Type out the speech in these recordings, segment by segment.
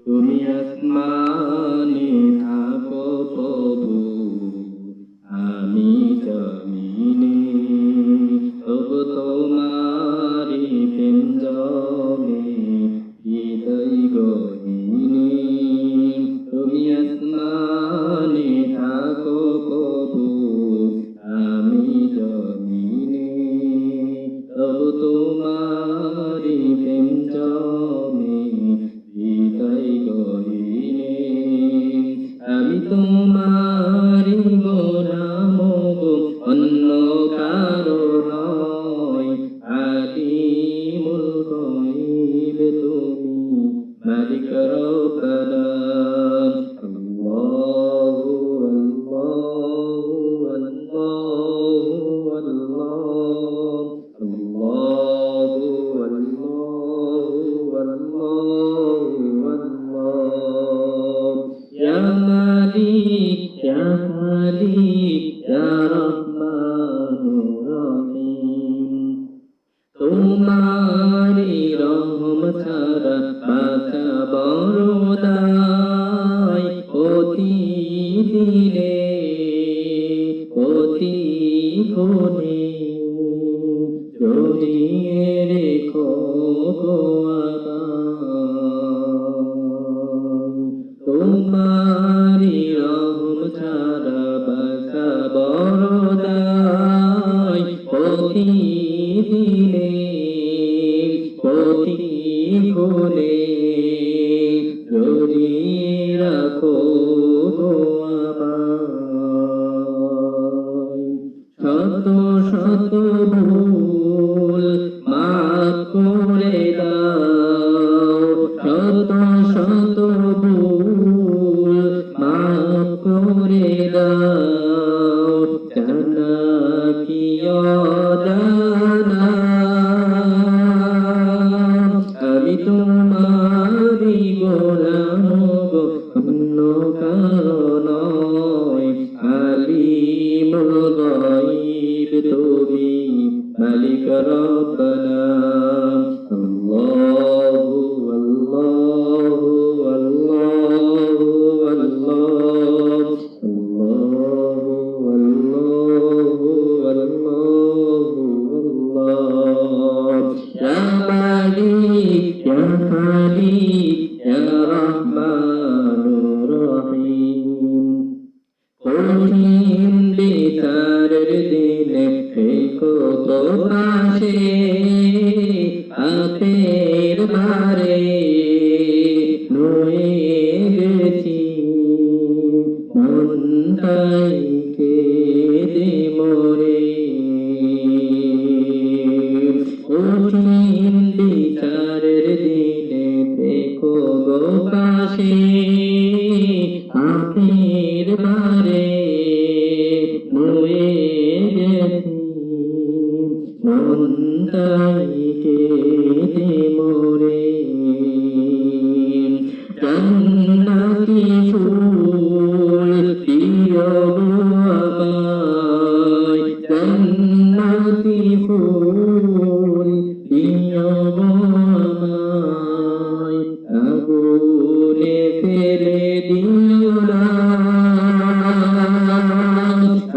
তুমি আসমানে থাকো প্রভু, আমি জমিনে, তবু তোমারি প্রেম জমে হৃদয় গহীনে। তুমি আসমানে থাকো প্রভু, আমি জমিনে, তবু তোমারি প্রেম জমে হৃদয় গহীনে। আমি তোমারি গোলাম গো, অন্য কারো নয়। আলিমুল গায়ব তুমি, মালিক রব্বানা। আল্লাহু আল্লাহু আল্লাহু আল্লাহ, আল্লাহু আল্লাহু আল্লাহু আল্লাহ। ইয়া মালিক ইয়া খালিক ইয়া রহমানুর রহিম। তোমারি রহম ছাড়া বাঁচা বড় দায়। প্রতিদিনে প্রতিক্ষণে জড়িয়ে রেখো গো আমায়। তোমারি রহম ছাড়া বাঁচা বড় দায়। প্রতিদিনে প্রতিক্ষণে জড়িয়ে রাখো গো আমায়। শত শত ভুল মাফ করে দাও, শত শত ভুল মাফ করে দাও। জানা কি অজানা, আমি তোমারি গোলাম গো, অন্য কারো নয়। আলিমুল গায়ব তুমি, মালিক রব্বানা। আল্লাহু আল্লাহু আল্লাহু আল্লাহ, আল্লাহু আল্লাহু আল্লাহু আল্লাহ। ইয়া মালিক ইয়া খালিক ইয়া রহমানুর রহিম। কঠিন বিচারের দিনে থেকো তো পাশে, পাপের ভারে নুয়ে গেছি মনটাই কেঁদে মরে। কঠিন বিচারের দিনে থেকো গো পাশে, পাপের ভারে নুয়ে গেছি মনটাই কেঁদে মরে। জান্নাতি ফুল দিও গো আমায়, জান্নাতি ফুল দিও গো আমায়। আগুনে ফেলে দিও না,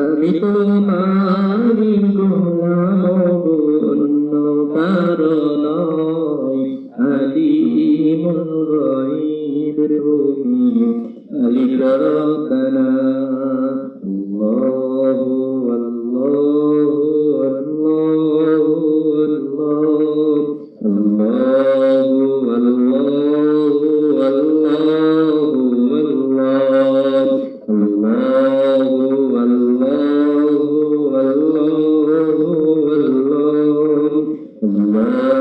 আমি তোমারি গোলাম গো, অন্য কারো নয়। আলিমুল গায়ব তুমি, মালিক রব্বানা। আল্লাহু আল্লাহু আল্লাহু আল্লাহ, আল্লাহু আল্লাহু আল্লাহু আল্লাহ, আল্লাহু আল্লাহু আল্লাহু আল্লাহ, আল্লাহ।